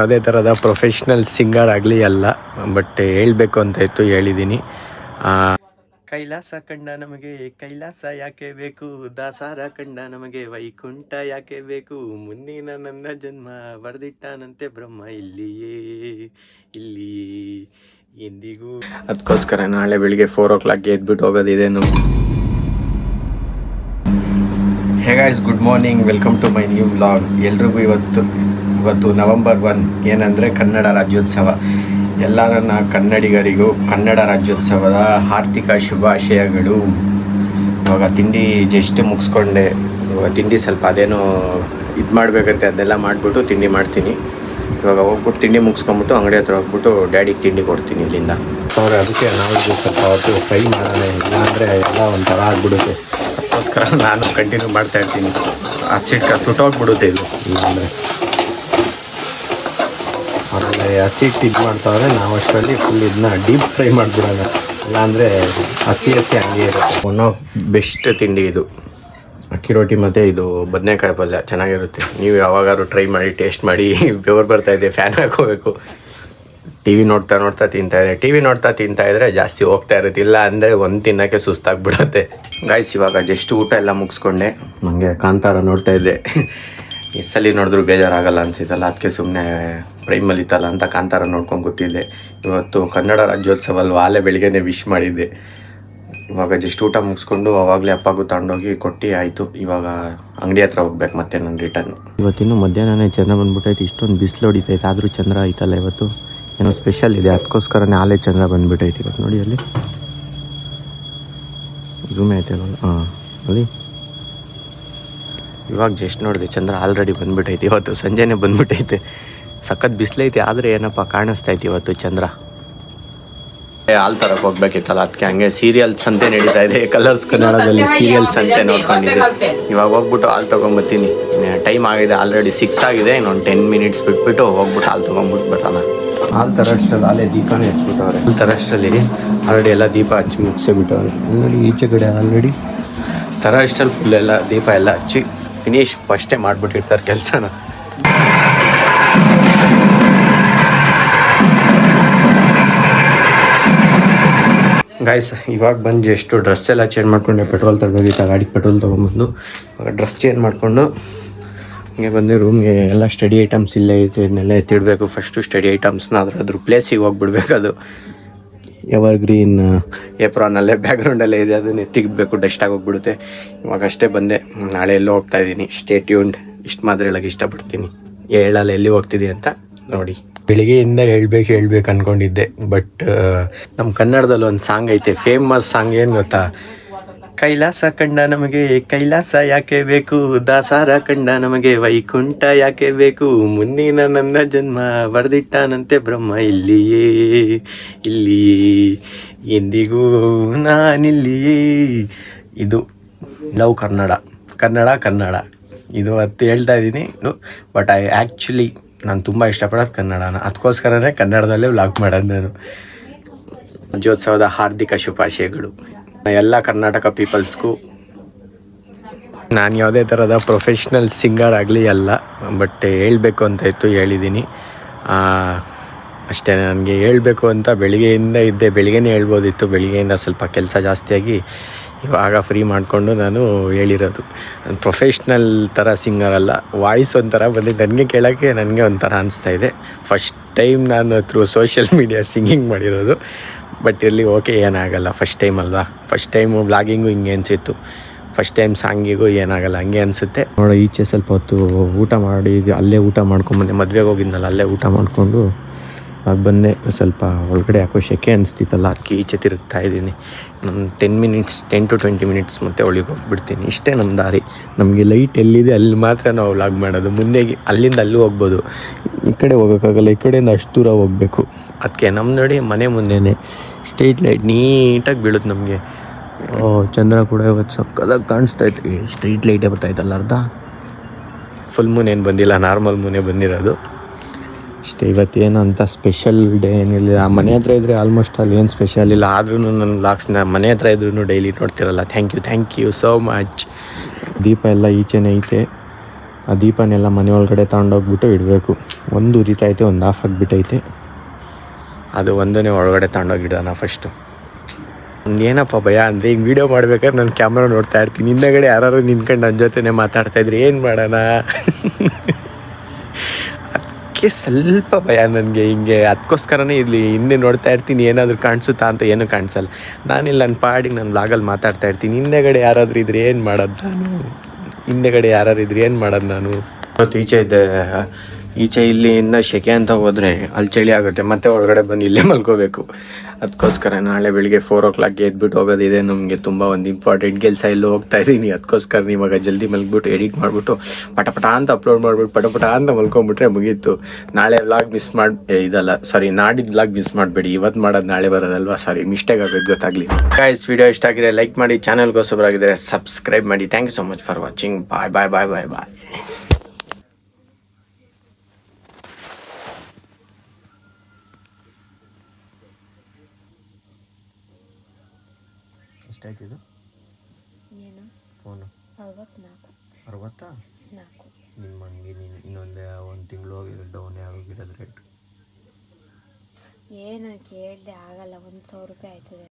ಯಾವುದೇ ಥರದ professional singer ಆಗಲಿ ಅಲ್ಲ, ಬಟ್ ಹೇಳಬೇಕು ಅಂತ ಇತ್ತು, ಹೇಳಿದ್ದೀನಿ. ಕೈಲಾಸ ಕಂಡ ನಮಗೆ ಕೈಲಾಸ ಯಾಕೆ ಬೇಕು, ದಾಸಾರ ಕಂಡ ನಮಗೆ ವೈಕುಂಠ ಯಾಕೆ ಬೇಕು, ಮುಂದಿನ ನನ್ನ ಜನ್ಮ ಬರೆದಿಟ್ಟಾನಂತೆ ಬ್ರಹ್ಮ ಇಲ್ಲಿ ಎಂದಿಗೂ. ಅದಕ್ಕೋಸ್ಕರ ನಾಳೆ ಬೆಳಿಗ್ಗೆ 4 o'clock ಎದ್ಬಿಟ್ಟು ಹೋಗೋದಿದೆ ನಾವು. Hey guys, good morning, welcome to my new vlog. ಎಲ್ರಿಗೂ ಇವತ್ತು November 1 ಏನಂದರೆ ಕನ್ನಡ ರಾಜ್ಯೋತ್ಸವ. ಎಲ್ಲ ನನ್ನ ಕನ್ನಡಿಗರಿಗೂ ಕನ್ನಡ ರಾಜ್ಯೋತ್ಸವದ ಆರ್ಥಿಕ ಶುಭಾಶಯಗಳು. ಇವಾಗ ತಿಂಡಿ ಜಸ್ಟ್ ಮುಗಿಸ್ಕೊಂಡೆ. ಇವಾಗ ತಿಂಡಿ ಸ್ವಲ್ಪ ಅದೇನೋ ಇದು ಮಾಡಬೇಕಂತೆ, ಅದೆಲ್ಲ ಮಾಡಿಬಿಟ್ಟು ತಿಂಡಿ ಮಾಡ್ತೀನಿ. ಇವಾಗ ಹೋಗ್ಬಿಟ್ಟು ತಿಂಡಿ ಮುಗಿಸ್ಕೊಂಬಿಟ್ಟು ಅಂಗಡಿ ಹತ್ರ ಹೋಗ್ಬಿಟ್ಟು ಡ್ಯಾಡಿಗೆ ತಿಂಡಿ ಕೊಡ್ತೀನಿ ಇಲ್ಲಿಂದ. ಅವ್ರು ಅದಕ್ಕೆ ನಾವು ಸ್ವಲ್ಪ ಹೊತ್ತು ಫ್ರೈ ಮಾಡೋಣ, ಇಲ್ಲಾಂದರೆ ಎಲ್ಲ ಒಂಥರ ಆಗಿಬಿಡುತ್ತೆ. ಅದಕ್ಕೋಸ್ಕರ ನಾನು ಕಂಟಿನ್ಯೂ ಮಾಡ್ತಾಯಿರ್ತೀನಿ. ಸುಟ್ಟೋಗ್ಬಿಡುತ್ತೆ ಇದು. ಇಲ್ಲಾಂದರೆ ಆಮೇಲೆ ಹಸಿಟ್ಟು ಇದು ಮಾಡ್ತಾವ್ರೆ, ನಾವು ಅಷ್ಟರಲ್ಲಿ ಫುಲ್ ಇದನ್ನ ಡೀಪ್ ಫ್ರೈ ಮಾಡಿಬಿಡೋಣ, ಇಲ್ಲಾಂದರೆ ಹಸಿ ಹಂಗೆ ಇರುತ್ತೆ. ಒನ್ ಆಫ್ ಬೆಸ್ಟ್ ತಿಂಡಿ ಇದು, ಅಕ್ಕಿ ರೊಟ್ಟಿ ಮತ್ತು ಇದು ಬದನೆಕಾಯಿ ಪಲ್ಯ ಚೆನ್ನಾಗಿರುತ್ತೆ. ನೀವು ಯಾವಾಗಾದ್ರು ಟ್ರೈ ಮಾಡಿ, ಟೇಸ್ಟ್ ಮಾಡಿ. ಬೆವರು ಬರ್ತಾಯಿದೆ, ಫ್ಯಾನ್ ಹಾಕೋಬೇಕು. ಟಿ ವಿ ನೋಡ್ತಾ ತಿಂತಾಯಿದ್ರೆ ಜಾಸ್ತಿ ಹೋಗ್ತಾ ಇರುತ್ತೆ, ಇಲ್ಲ ಅಂದರೆ ಒಂದು ತಿನ್ನೋಕ್ಕೆ ಸುಸ್ತಾಗ್ಬಿಡುತ್ತೆ. ಗಾಯ್ಸ್, ಇವಾಗ ಜಸ್ಟ್ ಊಟ ಎಲ್ಲ ಮುಗಿಸ್ಕೊಂಡೆ. ನನಗೆ ಕಾಂತಾರ ನೋಡ್ತಾ ಇದ್ದೆ. ಈ ಸಲ ನೋಡಿದ್ರು ಬೇಜಾರಾಗಲ್ಲ ಅನಿಸಿತ್ತಲ್ಲ, ಅದಕ್ಕೆ ಸುಮ್ಮನೆ ಪ್ರೈಮಲ್ಲಿ ಇತ್ತಲ್ಲ ಅಂತ ಕಾಂತಾರ ನೋಡ್ಕೊಂಡು ಕೂತಿದ್ದೆ. ಇವತ್ತು ಕನ್ನಡ ರಾಜ್ಯೋತ್ಸವ ಅಲ್ವಾ, ಅಲ್ಲೇ ಬೆಳಿಗ್ಗೆನೇ ವಿಶ್ ಮಾಡಿದ್ದೆ. ಇವಾಗ ಜಸ್ಟ್ ಊಟ ಮುಗಿಸ್ಕೊಂಡು ಅವಾಗಲೇ ಅಪ್ಪಗೂ ತಗೊಂಡೋಗಿ ಕೊಟ್ಟು ಆಯಿತು. ಇವಾಗ ಅಂಗಡಿ ಹತ್ರ ಹೋಗ್ಬೇಕು ಮತ್ತೆ ನಾನು ರಿಟರ್ನ್. ಇವತ್ತಿನ್ನೂ ಮಧ್ಯಾಹ್ನನೇ ಚಂದ್ರ ಬಂದ್ಬಿಟ್ಟೈತೆ. ಇಷ್ಟೊಂದು ಬಿಸಿಲು ಹೊಡಿತೈತೆ, ಆದರೂ ಚಂದ್ರ ಐತಲ್ಲ ಇವತ್ತು, ಏನೋ ಸ್ಪೆಷಲ್ ಇದೆ. ಅದಕ್ಕೋಸ್ಕರನೇ ಆಲೇ ಚಂದ್ರ ಬಂದುಬಿಟ್ಟೈತೆ ಇವತ್ತು. ನೋಡಿ ಅಲ್ಲಿ ಝೂಮೇ ಐತೆ, ಹಾಂ ನೋಡಿ. ಇವಾಗ ಜಸ್ಟ್ ನೋಡಿದೆ, ಚಂದ್ರ ಆಲ್ರೆಡಿ ಬಂದುಬಿಟ್ಟೈತೆ. ಇವತ್ತು ಸಂಜೆನೇ ಬಂದುಬಿಟ್ಟೈತೆ. ಸಖತ್ ಬಿಸಿಲೈತೆ, ಆದರೆ ಏನಪ್ಪ ಕಾಣಿಸ್ತೈತೆ ಇವತ್ತು ಚಂದ್ರ. ಹಾಲು ತರಕ್ಕೆ ಹೋಗ್ಬೇಕಿತ್ತಲ್ಲ, ಅದಕ್ಕೆ ಹಂಗೆ ಸೀರಿಯಲ್ಸ್ ಅಂತೆ ನಡೀತಾ ಇದೆ. ಕಲರ್ಸ್ ಕನ್ನಡದಲ್ಲಿ ಸೀರಿಯಲ್ಸ್ ಅಂತೆ ನೋಡ್ಕೊಂಡಿದ್ದೆ. ಇವಾಗ ಹೋಗ್ಬಿಟ್ಟು ಹಾಲು ತೊಗೊಂಬತ್ತೀನಿ. ಟೈಮ್ ಆಗಿದೆ, ಆಲ್ರೆಡಿ 6 ಆಗಿದೆ. ಇನ್ನೊಂದು 10 minutes ಬಿಟ್ಬಿಟ್ಟು ಹೋಗ್ಬಿಟ್ಟು ಹಾಲು ತೊಗೊಂಬಿಟ್ಟು ಬರ್ತಾನೆ. ಹಾಲು ತರೋಷ್ಟರಲ್ಲಿ ಅಲ್ಲೇ ದೀಪನೇ ಹಚ್ಬಿಟ್ಟವ್ರೆ. ಹಾಲು ತರೋಷ್ಟರಲ್ಲಿ ಆಲ್ರೆಡಿ ಎಲ್ಲ ದೀಪ ಹಚ್ಚಿ ಮುಗಿಸ್ಬಿಟ್ಟವ್ರೆ. ಆಲ್ರೆಡಿ ಈಚೆ ಕಡೆ ಆಲ್ರೆಡಿ ತರೋಷ್ಟರಲ್ಲಿ ಫುಲ್ ಎಲ್ಲ ದೀಪ ಎಲ್ಲ ಹಚ್ಚಿ ಫಿನಿಶ್ ಫಸ್ಟೇ ಮಾಡಿಬಿಟ್ಟಿರ್ತಾರೆ ಕೆಲಸನ. ಗಾಯ್ಸ್, ಇವಾಗ ಬಂದು ಎಷ್ಟು ಡ್ರೆಸ್ ಎಲ್ಲ ಚೇಂಜ್ ಮಾಡಿಕೊಂಡೆ. ಪೆಟ್ರೋಲ್ ತರಬೇಕಿತ್ತು, ಗಾಡಿಗೆ ಪೆಟ್ರೋಲ್ ತೊಗೊಂಬಂದು ಇವಾಗ ಡ್ರೆಸ್ ಚೇಂಜ್ ಮಾಡಿಕೊಂಡು ಹಿಂಗೆ ಬಂದು ರೂಮ್ಗೆ. ಎಲ್ಲ ಸ್ಟಡಿ ಐಟಮ್ಸ್ ಇಲ್ಲೇ ಐತೆ, ಇದನ್ನೆಲ್ಲ ಎತ್ತಿಡಬೇಕು ಫಸ್ಟು. ಸ್ಟಡಿ ಐಟಮ್ಸ್ನ ಅದ್ರ ಪ್ಲೇಸಿಗೆ ಹೋಗ್ಬಿಡ್ಬೇಕು. ಅದು ಎವರ್ ಗ್ರೀನ್ ಏಪ್ರಾನಲ್ಲೇ ಬ್ಯಾಕ್ಗ್ರೌಂಡಲ್ಲೇ ಇದೆ, ಅದನ್ನು ಎತ್ತಿಗಬೇಕು, ಡಸ್ಟ್ ಆಗೋಗ್ಬಿಡುತ್ತೆ. ಇವಾಗ ಅಷ್ಟೇ ಬಂದೆ, ನಾಳೆ ಎಲ್ಲೋ ಹೋಗ್ತಾಯಿದ್ದೀನಿ. Stay tuned. ಇಷ್ಟು ಮಾತ್ರ ಹೇಳೋಕ್ಕೆ ಇಷ್ಟಪಡ್ತೀನಿ. ಹೇಳಲ್ಲ ಎಲ್ಲಿ ಹೋಗ್ತಿದ್ದೀನಿ ಅಂತ ನೋಡಿ. ಬೆಳಿಗ್ಗೆಯಿಂದ ಹೇಳ್ಬೇಕು ಅಂದ್ಕೊಂಡಿದ್ದೆ, ಬಟ್ ನಮ್ಮ ಕನ್ನಡದಲ್ಲಿ ಒಂದು ಸಾಂಗ್ ಐತೆ, ಫೇಮಸ್ ಸಾಂಗ್. ಏನು ಗೊತ್ತಾ? ಕೈಲಾಸ ಕಂಡ ನಮಗೆ ಕೈಲಾಸ ಯಾಕೆ ಬೇಕು, ದಾಸಾರ ಕಂಡ ನಮಗೆ ವೈಕುಂಠ ಯಾಕೆ ಬೇಕು, ಮುಂದಿನ ನನ್ನ ಜನ್ಮ ಬರೆದಿಟ್ಟಾನಂತೆ ಬ್ರಹ್ಮ ಇಲ್ಲಿ ಎಂದಿಗೂ ನಾನಿಲ್ಲಿಯೇ. ಇದು ಲವ್ ಕನ್ನಡ ಇದು ಹೊತ್ತು ಹೇಳ್ತಾ ಇದ್ದೀನಿ. ಬಟ್ ಆ್ಯಕ್ಚುಲಿ ನಾನು ತುಂಬ ಇಷ್ಟಪಡೋದು ಕನ್ನಡನ, ಅದಕ್ಕೋಸ್ಕರನೇ ಕನ್ನಡದಲ್ಲೇ ವ್ಲಾಗ್ ಮಾಡೋದು ನಾನು. ರಾಜ್ಯೋತ್ಸವದ ಹಾರ್ದಿಕ ಶುಭಾಶಯಗಳು ಎಲ್ಲ ಕರ್ನಾಟಕ ಪೀಪಲ್ಸ್ಗೂ. ನಾನು ಯಾವುದೇ ಥರದ ಪ್ರೊಫೆಷ್ನಲ್ ಸಿಂಗರ್ ಆಗಲಿ ಅಲ್ಲ, ಬಟ್ ಹೇಳಬೇಕು ಅಂತ ಇತ್ತು, ಹೇಳಿದ್ದೀನಿ ಅಷ್ಟೇ. ನನಗೆ ಹೇಳಬೇಕು ಅಂತ ಬೆಳಿಗ್ಗೆಯಿಂದ ಇದ್ದೆ, ಬೆಳಿಗ್ಗೆನೇ ಹೇಳ್ಬೋದಿತ್ತು. ಬೆಳಿಗ್ಗೆಯಿಂದ ಸ್ವಲ್ಪ ಕೆಲಸ ಜಾಸ್ತಿಯಾಗಿ ಇವಾಗ ಫ್ರೀ ಮಾಡಿಕೊಂಡು ನಾನು ಹೇಳಿರೋದು. ನಾನು ಪ್ರೊಫೆಷ್ನಲ್ ಥರ ಸಿಂಗರ್ ಅಲ್ಲ, ವಾಯ್ಸ್ ಒಂಥರ ಬಂದಿದ್ದು ನನಗೆ ಕೇಳೋಕ್ಕೆ ನನಗೆ ಒಂಥರ ಅನಿಸ್ತಾಯಿದೆ. ಫಸ್ಟ್ ಟೈಮ್ ನಾನು ಥ್ರೂ ಸೋಷಿಯಲ್ ಮೀಡಿಯಾ ಸಿಂಗಿಂಗ್ ಮಾಡಿರೋದು. ಬಟ್ ಇಲ್ಲಿ ಓಕೆ, ಏನಾಗಲ್ಲ, ಫಸ್ಟ್ ಟೈಮ್ ಅಲ್ವಾ. ಫಸ್ಟ್ ಟೈಮು ವ್ಲಾಗಿಂಗು ಹಿಂಗೆ ಅನಿಸಿತ್ತು, ಫಸ್ಟ್ ಟೈಮ್ ಸಾಂಗಿಗೂ ಏನಾಗಲ್ಲ ಹಂಗೆ ಅನಿಸುತ್ತೆ. ನೋಡೋ ಈಚೆ ಸ್ವಲ್ಪ ಹೊತ್ತು ಊಟ ಮಾಡಿ ಅಲ್ಲೇ ಊಟ ಮಾಡ್ಕೊಂಬಂದೆ. ಮದುವೆಗೆ ಹೋಗಿದ್ನಲ್ಲ, ಅಲ್ಲೇ ಊಟ ಮಾಡಿಕೊಂಡು ಆಗ ಬಂದೆ. ಸ್ವಲ್ಪ ಒಳಗಡೆ ಯಾಕೋ ಶೆಕೆ ಅನಿಸ್ತಿತ್ತಲ್ಲ, ಅದಕ್ಕೆ ಈಚೆ ತಿರುಗ್ತಾ ಇದ್ದೀನಿ. ನಾನು 10 to 20 minutes ಮತ್ತೆ ಒಳಗೆ ಹೋಗ್ಬಿಡ್ತೀನಿ. ಇಷ್ಟೇ ನಮ್ಮ ದಾರಿ. ನಮಗೆ ಲೈಟ್ ಎಲ್ಲಿದೆ ಅಲ್ಲಿ ಮಾತ್ರ ನಾವು ವ್ಲಾಗ್ ಮಾಡೋದು. ಮುಂದೆ ಅಲ್ಲಿಂದ ಅಲ್ಲೂ ಹೋಗ್ಬೋದು, ಈ ಕಡೆ ಹೋಗೋಕ್ಕಾಗಲ್ಲ, ಈ ಕಡೆಯಿಂದ ಅಷ್ಟು ದೂರ ಹೋಗಬೇಕು. ಅದಕ್ಕೆ ನಮ್ಮ ನೋಡಿ ಮನೆ ಮುಂದೆನೇ ಸ್ಟ್ರೀಟ್ ಲೈಟ್ ನೀಟಾಗಿ ಬೀಳುತ್ತೆ ನಮಗೆ. ಚಂದ್ರ ಕೂಡ ಇವತ್ತು ಸಕ್ಕದಾಗಿ ಕಾಣಿಸ್ತೈತೆ. ಸ್ಟ್ರೀಟ್ ಲೈಟೇ ಬರ್ತಾಯಿತ್ತಲ್ಲ ಅರ್ಧ. ಫುಲ್ ಮೂನ್ ಏನು ಬಂದಿಲ್ಲ, ನಾರ್ಮಲ್ ಮೂನೇ ಬಂದಿರೋದು ಅಷ್ಟೇ. ಇವತ್ತೇನು ಅಂತ ಸ್ಪೆಷಲ್ ಡೇ ಏನಿಲ್ಲ. ಮನೆ ಹತ್ರ ಇದ್ದರೆ ಆಲ್ಮೋಸ್ಟ್ ಅಲ್ಲಿ ಏನು ಸ್ಪೆಷಲ್ ಇಲ್ಲ. ಆದ್ರೂ ನನ್ನ ವ್ಲಾಗ್ಸ್ನ ಮನೆ ಹತ್ರ ಇದ್ರೂ ಡೈಲಿ ನೋಡ್ತಿರಲ್ಲ. Thank you so much. ದೀಪ ಎಲ್ಲ ಈಚೆನೇ ಐತೆ. ಆ ದೀಪನೆಲ್ಲ ಮನೆ ಒಳಗಡೆ ತಗೊಂಡೋಗ್ಬಿಟ್ಟು ಇಡಬೇಕು. ಒಂದು ಉರಿತೈತೆ, ಒಂದು ಆಫ್ ಆಗಿಬಿಟ್ಟೈತೆ. ಅದು ಒಂದನೇ ಒಳಗಡೆ ತಗೊಂಡೋಗಿಡೋಣ ಫಸ್ಟು. ಏನಪ್ಪ ಭಯ ಅಂದರೆ ಈಗ ವೀಡಿಯೋ ಮಾಡ್ಬೇಕಾದ್ರೆ ನಾನು ಕ್ಯಾಮ್ರಾ ನೋಡ್ತಾ ಇರ್ತೀನಿ, ಹಿಂದಗಡೆ ಯಾರು ನಿಂತ್ಕೊಂಡು ನನ್ನ ಜೊತೆನೇ ಮಾತಾಡ್ತಾಯಿದ್ರು, ಏನು ಮಾಡೋಣ ಅದಕ್ಕೆ ಸ್ವಲ್ಪ ಭಯ ನನಗೆ. ಹಿಂಗೆ ಅದಕ್ಕೋಸ್ಕರನೇ ಇಲ್ಲಿ ಹಿಂದೆ ನೋಡ್ತಾ ಇರ್ತೀನಿ, ಏನಾದರೂ ಕಾಣಿಸುತ್ತಾ ಅಂತ. ಏನೂ ಕಾಣಿಸಲ್ಲ. ನಾನಿಲ್ಲಿ ನನ್ನ ಪಾಡಿಗೆ ನಾನು ಬ್ಲಾಗಲ್ಲಿ ಮಾತಾಡ್ತಾ ಇರ್ತೀನಿ, ಹಿಂದೆಗಡೆ ಯಾರಾದರೂ ಇದ್ರೆ ಏನು ಮಾಡೋದು ನಾನು. ಇವತ್ತು ಈಚೆ ಇಲ್ಲಿಂದ ಶೆಕೆ ಅಂತ ಹೋದರೆ ಅಲ್ಲಿ ಚಳಿ ಆಗುತ್ತೆ, ಮತ್ತೆ ಒಳಗಡೆ ಬಂದು ಇಲ್ಲೇ ಮಲ್ಕೋಬೇಕು. ಅದಕ್ಕೋಸ್ಕರ ನಾಳೆ ಬೆಳಿಗ್ಗೆ 4 o'clock ಎದ್ಬಿಟ್ಟು ಹೋಗೋದಿದೆ ನಮಗೆ. ತುಂಬ ಒಂದು ಇಂಪಾರ್ಟೆಂಟ್ ಕೆಲಸ ಎಲ್ಲೂ ಹೋಗ್ತಾ ಇದ್ದೀನಿ. ಅದಕ್ಕೋಸ್ಕರ ಇವಾಗ ಜಲ್ದಿ ಮಲ್ಗಿಬಿಟ್ಟು ಎಡಿಟ್ ಮಾಡಿಬಿಟ್ಟು ಪಟ ಅಂತ ಅಪ್ಲೋಡ್ ಮಾಡಿಬಿಟ್ಟು ಪಟ ಅಂತ ಮಲ್ಕೊಂಬಿಟ್ರೆ ಮುಗೀತು. ನಾಳೆ ವ್ಲಾಗ್ ನಾಡಿದ್ದು ವ್ಲಾಗ್ ಮಿಸ್ ಮಾಡಬೇಡಿ. ಇವತ್ತು ಮಾಡೋದು ನಾಳೆ ಬರೋದಲ್ವಾ, ಮಿಸ್ಟೇಕ್ ಆಗೋದು ಗೊತ್ತಾಗಲಿ. ಗೈಸ್, ವಿಡಿಯೋ ಇಷ್ಟ ಆಗಿದೆ ಲೈಕ್ ಮಾಡಿ, ಚಾನಲ್ಗೆ ಹೊಸಬರಾಗಿದ್ದರೆ ಸಬ್ಸ್ಕ್ರೈಬ್ ಮಾಡಿ. Thank you so much for watching. Bye. ಎಷ್ಟಾಯ್ತಿದು ಏನು ಫೋನು? 64. ನಿಮ್ಮ ಹಂಗೆ ಇನ್ನೊಂದು ಒಂದು ತಿಂಗಳು ಹೋಗಿರೋ ಡೌನೇ ಆಗೋಗಿರೋದು ರೇಟ್. ಏನು ಕೇಳಿದೆ ಆಗಲ್ಲ, 1,000 ರೂಪಾಯಿ ಆಯ್ತದೆ.